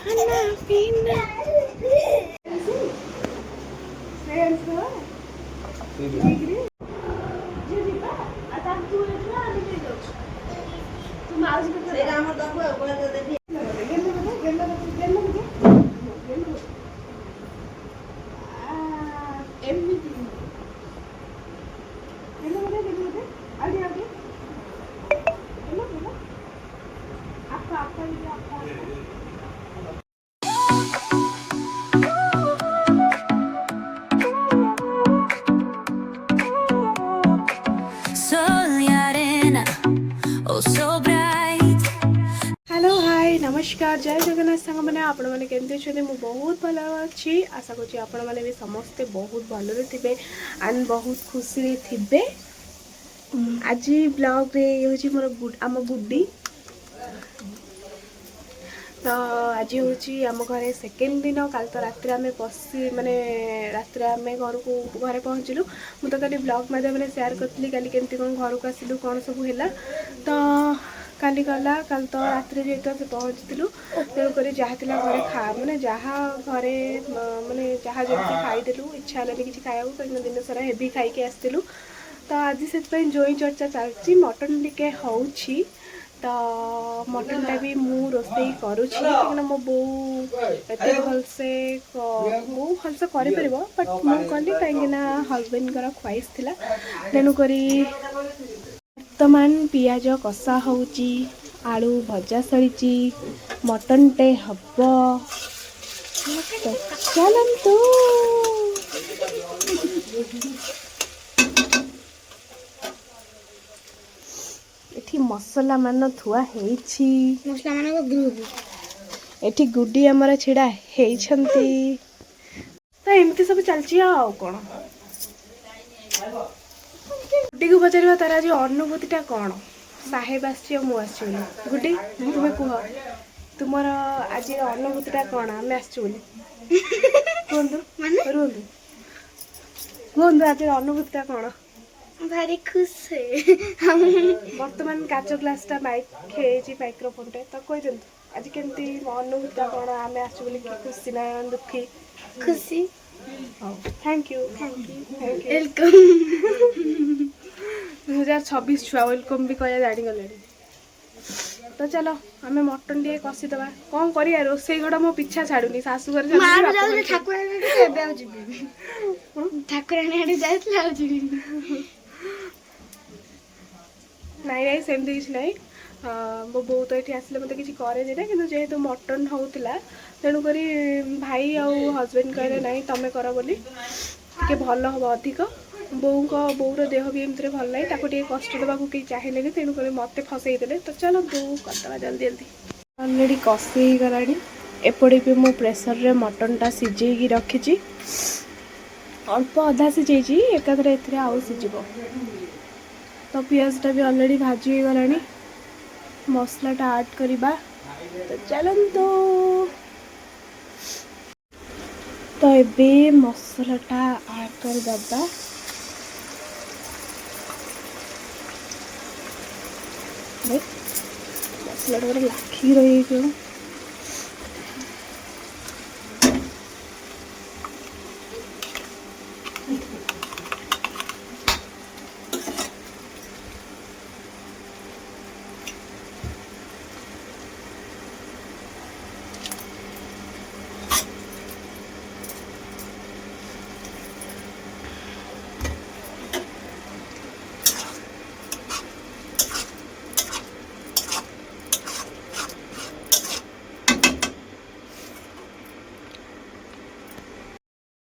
खाना पीना hello hi नमस्कार जय जगन्नाथ सांग मैंने आपण मैंने केमती अच्छे मुझे बहुत भल अच्छी आशा करूँ आपण मैंने भी समस्ते बहुत भलरे थे एंड बहुत खुशी थे। आज ब्लॉग रे हूँ मोर आम गुड्डी तो आज हूँ आम घर सेकेंड दिन कल तो रात आम बसी माने रात आम घर को घरे पहुँचलु मुझे कल ब्लॉग माध्यम शेयर करी कल केमती कौन घर को आसलु कौन सब है तो काली गला कल तो रात जेहतु से पहुँचलु तेणुक जहाँ घरे खा माने जहाँ घरे माने जहाँ जमी खाईदेलु इच्छा है कि खाया कहीं दिन सारा हेवी खाई आसलु तो आज से जोई चर्चा चलती मटन टिके होउछि तो मटनटा भी मु रोसई करुँची कहीं मो बो एत भलसे मु भलसे कर बट मुझे कली कहीं हजबैंड ख्वाइश थी तेणुक बर्तमान पियाज कषा होउची आलू भजा सड़ी मटन टे हब तो चलंतु एठी मसला मान थुआ हेछि मसला मान ग्रुप एठी गुड्डी हमर छिड़ा हेछंती तो एमती सब चलची आ कोन गुड्डी को पचार तार आज अनुभूतिटा कौन साहेब आसी मु आसी गुड्डी तुम्हें कह तुम आज अनुभूतिटा कौन आम आसुँ कहतु रुहतु कहतु आज अनुभूतिटा कौन भारी खुश बर्तमान काच ग्लासटा माइक खेजी माइक्रोफोन टे तो कही दिंतु आज केमती अनुभूतिटा कौन आम आसुँ खुशी ना दुखी खुशी थैंक यू वेलकम 2026 छुआ वेलकम भी कह जागले तो चलो आम मटन टे कषिदबा कौन करिया रोसई घड़ा मो पीछा छाड़ुनी शाशुघर ठाकुराणी नाई सेमती किसी ना मो बो तो ये आसले मत किसी करे कि जेहेतु मटन होता तेणुक भाई आउ हजबैंड कहले ना तुम कर बोली टे भल हम अधिक बोर देह भी एमती भल ना ताको कष्ट देवा कहीं चाहिए तेणुक मत फसईदे तो चलो बो करदे जल्दी जल्दी अलरेडी कषि गला एपटे भी मो प्रेसर रे मटनटा सिझे रखी अल्प अधा सिझे एकाथरे ए आउ सिझब तो पियाजटा भी अलरेडी भाजी गला मसलाटा ऐड करवा तो चलंतु तो ये मसलाटा ऐड करदबा मसलाटा पूरा लाखी रही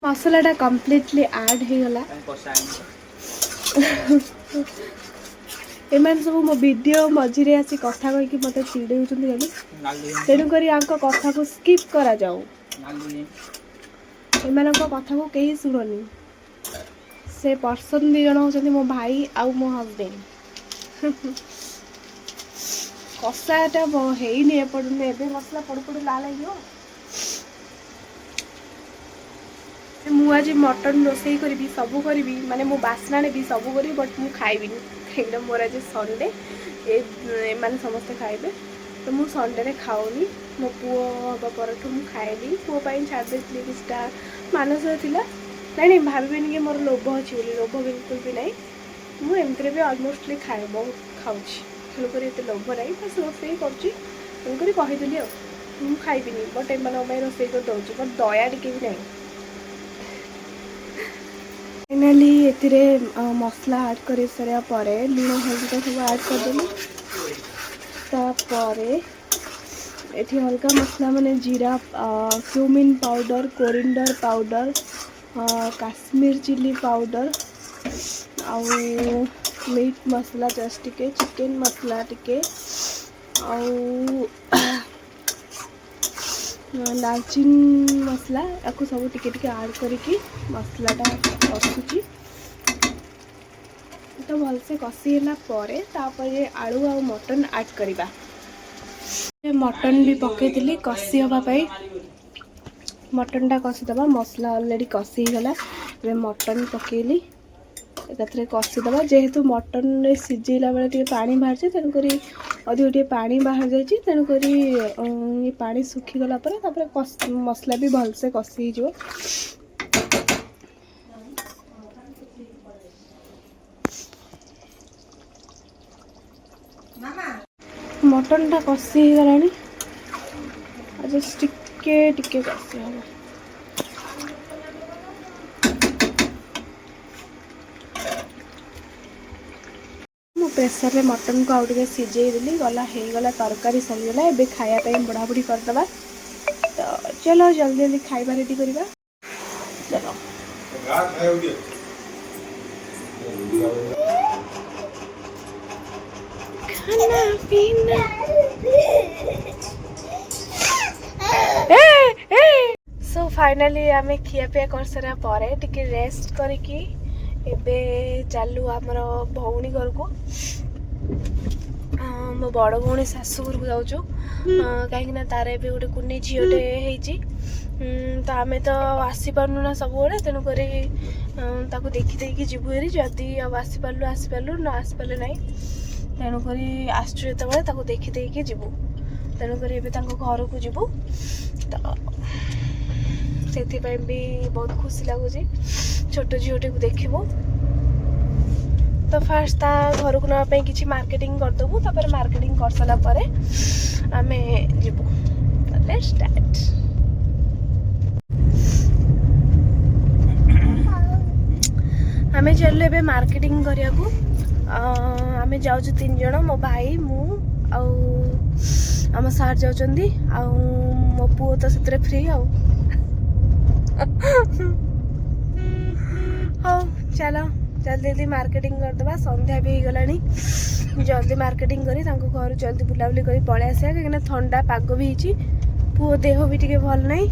मसलाटा कम्प्लीटली ऐड हो गला एमान सब मो वीडियो मझिरे आसी कथा कहि मते चिड़े तेणुक कथा को स्किप करा जाऊ एमान कथा को कहीं शुणनी से पर्सन दी जन होचंदी मो भाई आउ मो हस्बैंड कषाटा हेनी एपटे एबे मसला पड़ू पड़ू लाल हो मु आज मटन रोसई करी सब करी माने मो बासना ने भी सब करी बट मु खाइबिनी कहीं मोर आज संडे माने समस्ते खाइबे तो ମୁଁ ସଣ୍ଡେରେ ଖାଉନି। ମୋ ପୁଅ ହେବା ପରଠୁ ମୁଁ ଖାଏନି। ପୁଅ ପାଇଁ ଛାଡ଼ି ଦେଇଥିଲି କିଛିଟା ମାନସିକ ଥିଲା। ନାଇଁ ଭାବିବେନି କି ମୋର ଲୋଭ ଅଛି ବୋଲି, ଲୋଭ ବିଲକୁଲ ବି ନାହିଁ। ମୁଁ ଏମିତିରେ ବି ଅଲମୋଷ୍ଟଲି ଖାଏ, ବହୁତ ଖାଉଛି, ତେଣୁକରି ଏତେ ଲୋଭ ନାହିଁ। ବାସ୍ ରୋଷେଇ କରୁଛି, ତେଣୁକରି କହିଦେଲି ଆଉ ମୁଁ ଖାଇବିନି, ବଟ୍ ଏମାନଙ୍କ ପାଇଁ ରୋଷେଇ କରି ଦେଉଛି, ବଟ୍ ଦୟା ଟିକେ ବି ନାହିଁ। ଫାଇନାଲି ଏଥିରେ ମସଲା ଆଡ଼୍ କରି ସାରିବା ପରେ ଲୁଣ ହଳଦୀ ସବୁ ଆଡ଼୍ କରିଦେଲି। ତାପରେ ଏଠି ଅଲଗା ମସଲା ମାନେ ଜିରା, cumin powder, coriander powder, Kashmir chilli powder, ଆଉ ମିଟ୍ ମସଲା ଜଷ୍ଟ ଟିକେ, ଚିକେନ୍ ମସଲା ଟିକେ, ଆଉ ଡାଲଚିନି ମସଲା, ୟାକୁ ସବୁ ଟିକେ ଟିକେ ଆଡ଼୍ କରିକି ମସଲାଟା କଷୁଛି। ତ ଭଲସେ କଷି ହେଲା ପରେ ତାପରେ ଆଳୁ ଆଉ ମଟନ୍ ଆଡ଼୍ କରିବା। ମଟନ୍ ବି ପକେଇଥିଲି କଷି ହେବା ପାଇଁ। ମଟନ୍ଟା କଷିଦେବା, ମସଲା ଅଲରେଡ଼ି କଷି ହେଇଗଲା। ଏବେ ମଟନ୍ ପକେଇଲି, ଏକାଥରେ କଷିଦେବା। ଯେହେତୁ ମଟନ୍ରେ ସିଝେଇଲା ବେଳେ ଟିକେ ପାଣି ବାହାରିଛି, ତେଣୁକରି ଅଧିକ ଟିକେ ପାଣି ବାହାରି ଯାଇଛି, ତେଣୁକରି ଏ ପାଣି ଶୁଖିଗଲା ପରେ ତାପରେ ମସଲା ବି ଭଲସେ କଷି ହେଇଯିବ। ମଟନ୍ଟା କଷି ହେଇଗଲାଣି, ଜଷ୍ଟ ଟିକେ କଷି ହେବ। ମୁଁ ପ୍ରେସରରେ ମଟନ୍କୁ ଆଉ ଟିକେ ସିଝେଇ ଦେଲି, ହେଇଗଲା ତରକାରୀ ସରିଗଲା। ଏବେ ଖାଇବା ପାଇଁ ବଢ଼ାବଢ଼ି କରିଦେବା। ତ ଚलो ଜଲ୍ଦି ଜଲ୍ଦି ଖାଇବା ରେଡ଼ି କରିବା। ଚलो ଖାନା ପିନା। ସୋ ଫାଇନାଲି ଆମେ ଖିଆପିଆ କରିସାରିବା ପରେ ଟିକେ ରେଷ୍ଟ କରିକି ଏବେ ଚାଲୁ ଆମର ଭଉଣୀ ଘରକୁ। ମୋ ବଡ଼ ଭଉଣୀ ଶାଶୁ ଘରକୁ ଯାଉଛୁ, କାହିଁକିନା ତାର ଏବେ ଗୋଟେ କୁନି ଝିଅଟେ ହେଇଛି। ତ ଆମେ ତ ଆସିପାରୁନୁ ନା ସବୁବେଳେ, ତେଣୁକରି ତାକୁ ଦେଖିଦେଇକି ଯିବୁ ହେରି। ଯଦି ଆଉ ଆସିପାରିଲୁ, ନ ଆସିପାରିଲେ ନାହିଁ। ତେଣୁକରି ଆସୁଛୁ ଯେତେବେଳେ ତାକୁ ଦେଖିଦେଇକି ଯିବୁ। ତେଣୁକରି ଏବେ ତାଙ୍କ ଘରକୁ ଯିବୁ। ତ ସେଥିପାଇଁ ବି ବହୁତ ଖୁସି ଲାଗୁଛି, ଛୋଟ ଝିଅଟିକୁ ଦେଖିବୁ। ତ ଫାର୍ଷ୍ଟ ତା ଘରକୁ ନେବା ପାଇଁ କିଛି ମାର୍କେଟିଂ କରିଦେବୁ, ତାପରେ ମାର୍କେଟିଂ କରିସାରିଲା ପରେ ଆମେ ଯିବୁ। Let's start. ଆମେ ଚାଲିଲୁ ଏବେ ମାର୍କେଟିଂ କରିବାକୁ। ଆମେ ଯାଉଛୁ 3 ଜଣ, ମୋ ଭାଇ, ମୁଁ ଆଉ ଆମ ସାର୍ ଯାଉଛନ୍ତି, ଆଉ ମୋ ପୁଅ ତ ସେଥିରେ ଫ୍ରି ଆଉ। ହଉ ଚାଲ ଜଲ୍ଦି ଜଲ୍ଦି ମାର୍କେଟିଂ କରିଦେବା। ସନ୍ଧ୍ୟା ବି ହେଇଗଲାଣି, ଜଲ୍ଦି ମାର୍କେଟିଂ କରି ତାଙ୍କ ଘରୁ ଜଲ୍ଦି ବୁଲାବୁଲି କରି ପଳେଇ ଆସିବା। କାହିଁକିନା ଥଣ୍ଡା ପାଗ ବି ହେଇଛି, ପୁଅ ଦେହ ବି ଟିକେ ଭଲ ନାହିଁ,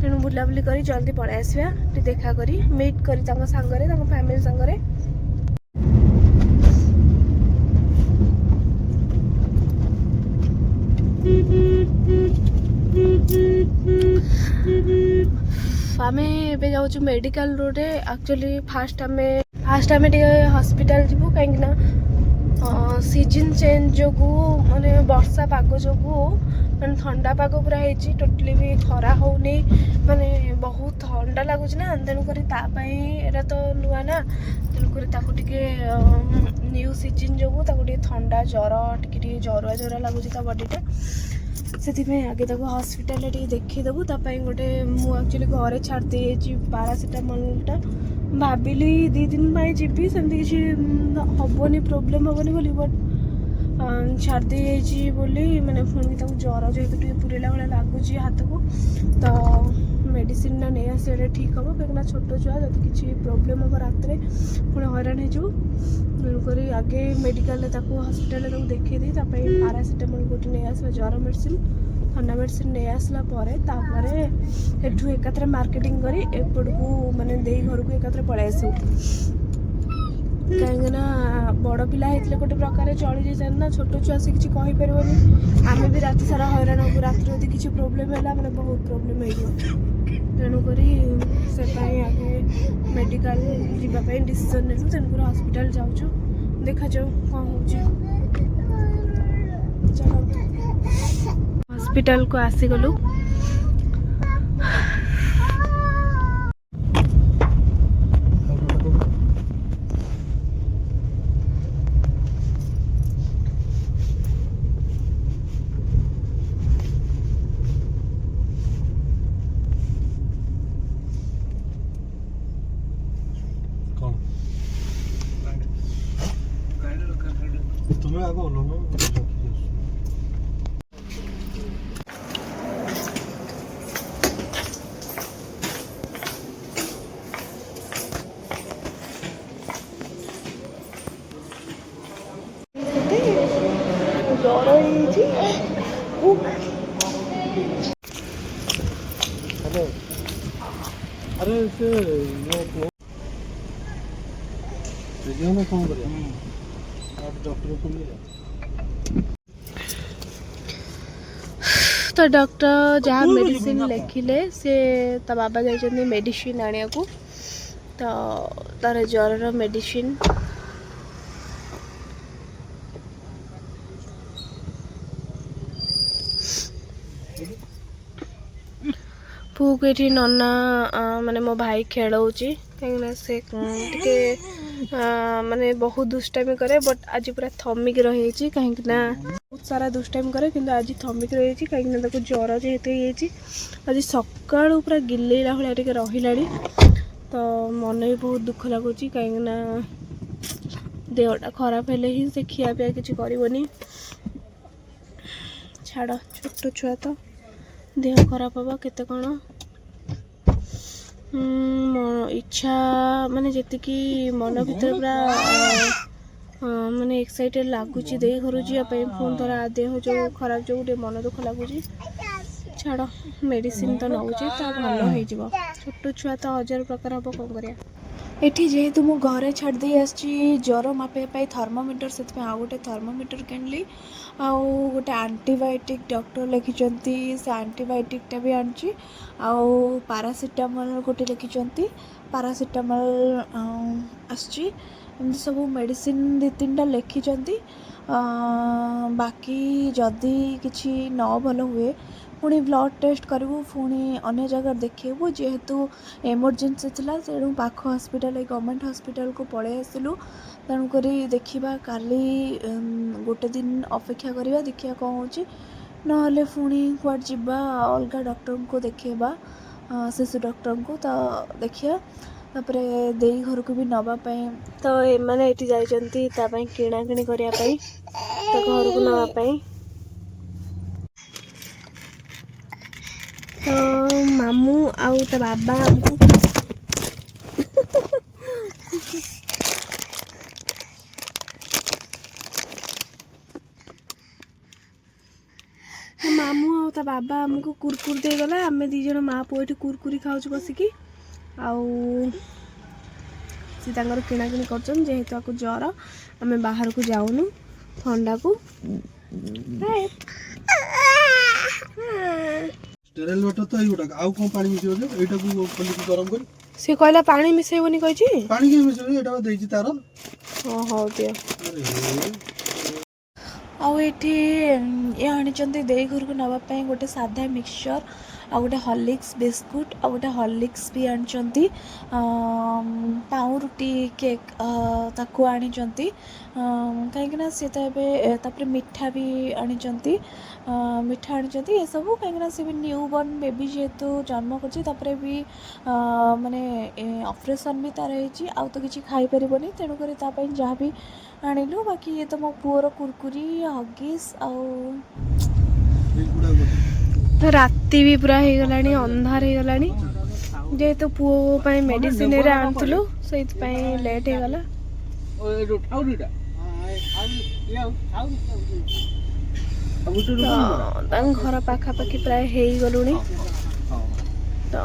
ତେଣୁ ବୁଲାବୁଲି କରି ଜଲ୍ଦି ପଳେଇ ଆସିବା। ଟିକେ ଦେଖା କରି ମିଟ୍ କରି ତାଙ୍କ ସାଙ୍ଗରେ, ତାଙ୍କ ଫ୍ୟାମିଲି ସାଙ୍ଗରେ। ଆମେ ଏବେ ଯାଉଛୁ ମେଡ଼ିକାଲ ରୋଡ଼ରେ। ଆକ୍ଚୁଆଲି ଫାର୍ଷ୍ଟ ଆମେ ଟିକେ ହସ୍ପିଟାଲ ଯିବୁ, କାହିଁକିନା ସିଜନ୍ ଚେଞ୍ଜ ଯୋଗୁଁ, ମାନେ ବର୍ଷା ପାଗ ଯୋଗୁଁ, ମାନେ ଥଣ୍ଡା ପାଗ ପୁରା ହେଇଛି। ଟୋଟାଲି ବି ଖରା ହେଉନି, ମାନେ ବହୁତ ଥଣ୍ଡା ଲାଗୁଛି ନା, ତେଣୁକରି ତା ପାଇଁ ଏଇଟା ତ ନୂଆ ନା, ତେଣୁକରି ତାକୁ ଟିକେ ନ୍ୟୁ ସିଜନ୍ ଯୋଗୁଁ ତାକୁ ଟିକେ ଥଣ୍ଡା ଜ୍ୱର, ଟିକେ ଜ୍ୱରୁଆ ଲାଗୁଛି ତା ବଡ଼ିଟା। ସେଥିପାଇଁ ଆଗେ ତାକୁ ହସ୍ପିଟାଲରେ ଟିକେ ଦେଖେଇଦେବୁ। ତା ପାଇଁ ଗୋଟେ ମୁଁ ଆକ୍ଚୁଆଲି ଘରେ ଛାଡ଼ି ଦେଇଯାଇଛି ପାରାସିଟାମଲଟା। ଭାବିଲି 2 ଦିନ ପାଇଁ ଯିବି, ସେମିତି କିଛି ହେବନି, ପ୍ରୋବ୍ଲେମ୍ ହେବନି ବୋଲି, ବଟ୍ ଛାଡ଼ି ଦେଇଯାଇଛି ବୋଲି, ମାନେ ପୁଣି ତାକୁ ଜ୍ୱର ଯେହେତୁ ଟିକେ ପୁରେଇଲା ଭଳିଆ ଲାଗୁଛି ହାତକୁ, ତ ମେଡ଼ିସିନଟା ନେଇ ଆସିବାଟା ଠିକ୍ ହେବ। କାହିଁକିନା ଛୋଟ ଛୁଆ, ଯଦି କିଛି ପ୍ରୋବ୍ଲେମ୍ ହେବ ରାତିରେ ପୁଣି ହଇରାଣ ହେଇଯିବୁ। ତେଣୁକରି ଆଗେ ମେଡ଼ିକାଲରେ ତାକୁ ହସ୍ପିଟାଲରେ ତାକୁ ଦେଖେଇ ଦେଇ ତା ପାଇଁ ପାରାସିଟାମଲ୍ ଗୋଟେ ନେଇ ଆସିବା, ଜ୍ୱର ମେଡ଼ିସିନ, ଥଣ୍ଡା ମେଡ଼ିସିନ ନେଇ ଆସିଲା ପରେ ତାପରେ ଏଠୁ ଏକାଥରେ ମାର୍କେଟିଂ କରି ଏପଟକୁ, ମାନେ ଦେଇ ଘରକୁ ଏକାଥରେ ପଳେଇ ଆସିବୁ। କାହିଁକିନା ବଡ଼ ପିଲା ହେଇଥିଲେ ଗୋଟେ ପ୍ରକାର ଚଳିଯାଇଥାନ୍ତି ନା, ଛୋଟ ଛୁଆ ସେ କିଛି କହିପାରିବନି। ଆମେ ବି ରାତି ସାରା ହଇରାଣ ହେବୁ, ରାତିରେ ଯଦି କିଛି ପ୍ରୋବ୍ଲେମ୍ ହେଲା ମାନେ ବହୁତ ପ୍ରୋବ୍ଲେମ୍ ହେଇଯିବ। ତେଣୁକରି ସେ ପାଇଁ ଆଗେ ମେଡ଼ିକାଲ ଯିବା ପାଇଁ ଡିସିସନ୍ ନେଲୁ, ତେଣୁକରି ହସ୍ପିଟାଲ ଯାଉଛୁ। ଦେଖାଯାଉ କ'ଣ ହେଉଛି। ଚାଲ हॉस्पिटल को आसीगलु। तुम्हें आगे बोलो ना। ज्वर अरे से में कौन करें डॉक्टर को मिले तो डॉक्टर जहाँ मेडिसिन लिखिले से ता बाबा जाइछन्ती मेडिसिन आनिया को तो तार ज्वर मेडिसिन पुक ये नना माने मो भाई खेलाऊँची कहीं से टे माने बहुत दुष्टामी करे बट आज पूरा थमिक रही कहीं बहुत सारा दुष्टामी करे कि आज थमिक रही कहीं ज्वर जेहेतु आज सका पूरा गिलेला भाई टे रहा तो मन भी बहुत दुख लगुच कहीं देहटा खराब हेले ही से खियापिया किसी करनी छाड़ छोट छुआ तो देह खराब हवा केते कौन इच्छा माने जी मन भीतर पूरा माने एक्साइटेड लगुच दे घर जावाई पुणी थोड़ा देह जो खराब जो गोटे मन दुख लगुच छाड़ मेडिसिन तो नौचे तो भल हो छोट छुआ तो हजार प्रकार हम कौन करा एठी जेहेतु मु घरे छाड़ दे आसी ज्वर मापिया थर्मोमीटर से आउ गोटे थर्मोमीटर किनली आउ गोटे आंटीबायोटिक डॉक्टर लिखिं से आंटीबायोटिकटा भी आनी आउ पारासीटामोल गोटे लिखिं पारासीटामोल आसची एमती सब मेडिसिन 2-3टा लिखिं बाकी जदि किसी न भल हुए पुणी ब्लड टेस्ट करूँ पुणी अन्य जगह देखू जेहेतु एमरजेंसी थिला तेणु पाख हॉस्पिटल गवर्नमेंट हॉस्पिटल को पड़े आसलु तेणुक देखा काली गोटे दिन अपेक्षा करवा देखिए कौन हो ना पुणी कुआड जावा अलग डॉक्टर को देखेबा शिशु डॉक्टर को तो देखिए तापर दे घर को भी नवापाई तो एमाने एठी जाइछन्ती तापाई किणा किणी करिया पाई तो घर को नवापाई तो मामू आउ तो बाबा हमको मामू आउ तो बाबा हमको कुरकुर दे गला आम दीज माँ पुओ ये कुरकुरी खाऊँ बसिकी आउ सी किणा किणी कर जेहेतु ज्वर आम बाहर को जाऊनु ठंडा को स्टेराइल वाटर तो एगुटा आउ कोन पानी मिसियो जे एटा को खोली गरम कर से कहला पानी मिसेबनी कहिची पानी के मिसियो एटा देछि तार ओ हो दिया आउ एठी ये आनिचंती देई घर को नवा पई गोटे साधा मिक्सचर आ गोटे हॉर्लिक्स बिस्कुट आ गोटे हॉर्लिक्स भी आनिचंती पाउरुटी केक ताकू आनिचंती कहीं ना सी तो तापर मिठा भी आनिचंती मिठा आनिचंती ये सब कहीं सी भी न्यू बॉर्न बेबी जेहेतु जन्म करछि तापर भी माने ऑपरेशन भी तार होइछि आउ तो किछि खाई परिबनी तेणु करी ता पई जहाँ भी आनिलु बाकी ये तो मो पुअर कुरकुरी हगिस आउ राति भी पूरा हो गलानी अंधार हो गलानी जेहेतु पुओ पाई मेडिसिन रे आनथुलु सेइत पाई लेट हो गला घर पाखापाखि प्राय हो गलुनी तो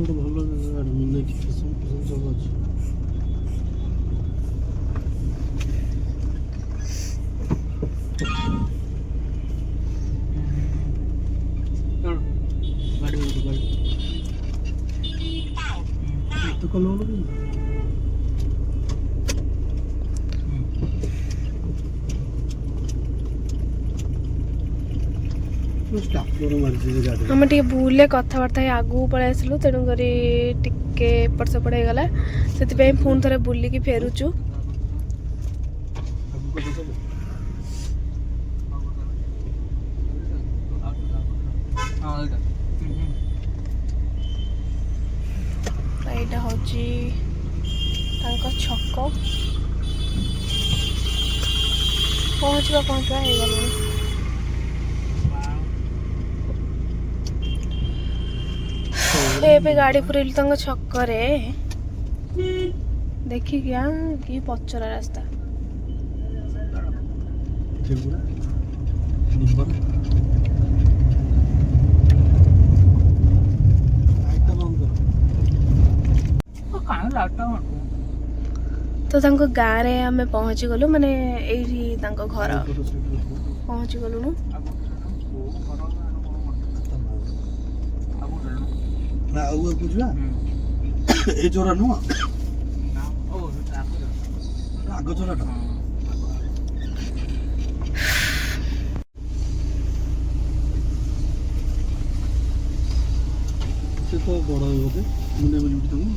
ଭଲ ସବୁ ଅଛି କଲ ଷ୍ଟାପଲର ମାରିଛି ଗାଡ଼ି ଆମେ ଟିକେ ଭୁଲରେ କଥାବାର୍ତ୍ତା ହେଇ ଆଗକୁ ପଳେଇ ଆସିଲୁ, ତେଣୁକରି ଟିକେ ଏପଟ ସେପଟ ହେଇଗଲା, ସେଥିପାଇଁ ପୁଣି ଥରେ ବୁଲିକି ଫେରୁଛୁ। ଏଇଟା ହଉଛି ତାଙ୍କ ଛକ। ପହଞ୍ଚିବା ହେଇଗଲାଣି। ଏବେ ଗାଡ଼ି ପୁରେଇଲୁ ତାଙ୍କ ଛକରେ। ଦେଖିକି କି ପଚରା ରାସ୍ତା। ତ ତାଙ୍କ ଗାଁରେ ଆମେ ପହଞ୍ଚି ଗଲୁ, ମାନେ ଏଇଠି ତାଙ୍କ ଘର ପହଞ୍ଚି ଗଲୁଣୁ। ନା ଆଉ ବୁଝିବା ଏଇ ଚୋରା ନୁହଁ, ଆଗ ଚୋରାଟା। ସେ ତ ବଡ଼ ବୋଧେ ମୁଣ୍ଡେ ବୁଝିବି ତାଙ୍କୁ।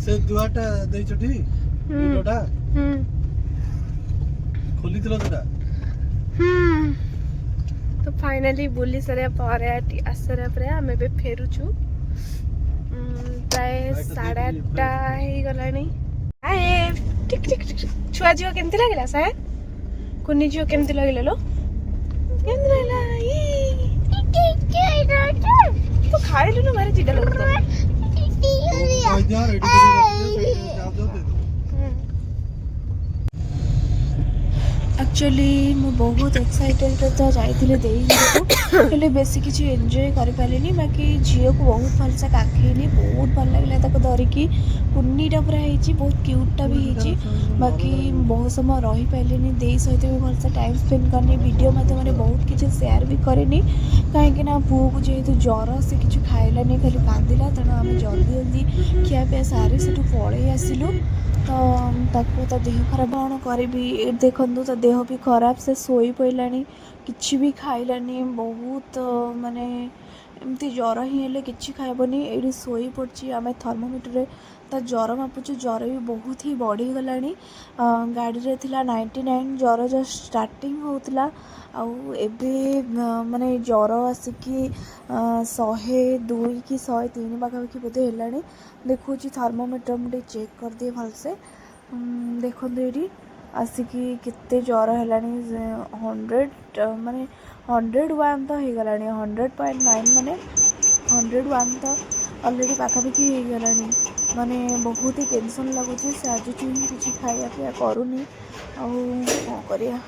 ସେ ଦୁଆଟା ଦେଇଛଟି ଭିଡିଓଟା ଖୋଲିଥିଲ ସେଟା। ତ ଫାଇନାଲି ବୁଲି ସାରିବା ପରେ ଆସିସାରିବା ପରେ ଆମେ ଏବେ ଫେରୁଛୁ। ପ୍ରାୟ 8:30 ହେଇଗଲାଣି। ଛୁଆ ଝିଅ କେମିତି ଲାଗିଲା ସାର୍? କୁନି ଝିଅ କେମିତି ଲାଗିଲା ଲୋ? କେମିତି ଲାଗିଲା? ତୁ ଖାଇଲୁନୁ, ଭାରି ଚିଡା ଲାଗୁଥିଲା। एक्चुअली ମୁଁ ବହୁତ ଏକ୍ସାଇଟେଡ୍ ତ ଯାଇଥିଲି ଦେଇ ଘରକୁ, ହେଲେ ବେଶୀ କିଛି ଏନ୍ଜୟ କରିପାରିଲିନି। ବାକି ଝିଅକୁ ବହୁତ ଭଲସେ କାଖେଇଲି, ବହୁତ ଭଲ ଲାଗିଲା ତାକୁ ଧରିକି। କୁନିଟା ପୁରା ହେଇଛି, ବହୁତ କ୍ୟୁଟ୍ଟା ବି ହେଇଛି। ବାକି ବହୁତ ସମୟ ରହିପାରିଲିନି, ଦେଇ ସହିତ ବି ଭଲସେ ଟାଇମ୍ ସ୍ପେଣ୍ଡ କରିନି, ଭିଡ଼ିଓ ମାଧ୍ୟମରେ ବହୁତ କିଛି ସେୟାର ବି କରିନି। କାହିଁକିନା ପୁଅକୁ ଯେହେତୁ ଜ୍ୱର, ସେ କିଛି ଖାଇଲାନି, ଖାଲି କାନ୍ଦିଲା। ତେଣୁ ଆମେ ଜଲ୍ଦି ଖିଆପିଆ ସାରି ସେଠୁ ପଳେଇ ଆସିଲୁ। ତ ତାକୁ ତା ଦେହ ଖରାପ କ'ଣ କରିବି, ଦେଖନ୍ତୁ ତା ଦେହ ବି ଖରାପ, ସେ ଶୋଇ ପଡ଼ିଲାଣି, କିଛି ବି ଖାଇଲାନି। ବହୁତ ମାନେ ଏମିତି ଜ୍ୱର ହିଁ ହେଲେ କିଛି ଖାଇବନି, ଏଇଠି ଶୋଇ ପଡ଼ିଛି। ଆମେ ଥର୍ମୋମିଟରରେ ତା ଜ୍ୱର ମାପୁଛୁ, ଜ୍ୱର ବି ବହୁତ ହି ବଢ଼ିଗଲାଣି। ଗାଡ଼ିରେ ଥିଲା 99, ଜ୍ୱର ଜଷ୍ଟ ଷ୍ଟାର୍ଟିଂ ହେଉଥିଲା। ଆଉ ଏବେ ମାନେ ଜ୍ୱର ଆସିକି 102 କି 103 ପାଖାପାଖି ବୋଧେ ହେଲାଣି ଦେଖାଉଛି। ଥର୍ମୋମିଟର ମୁଁ ଟିକେ ଚେକ୍ କରିଦିଏ ଭଲସେ। ଦେଖନ୍ତୁ ଏଇଠି ଆସିକି କେତେ ଜ୍ୱର ହେଲାଣି, 100 ମାନେ 101 ତ ହେଇଗଲାଣି, 100.9 ମାନେ 101 ତ ଅଲରେଡ଼ି ପାଖାପାଖି ହେଇଗଲାଣି। ମାନେ ବହୁତ ହି ଟେନସନ୍ ଲାଗୁଛି। ସେ ଆଜିଠୁ ହିଁ କିଛି ଖାଇବା ପିଇବା କରୁନି, ଆଉ କ'ଣ କରିବା।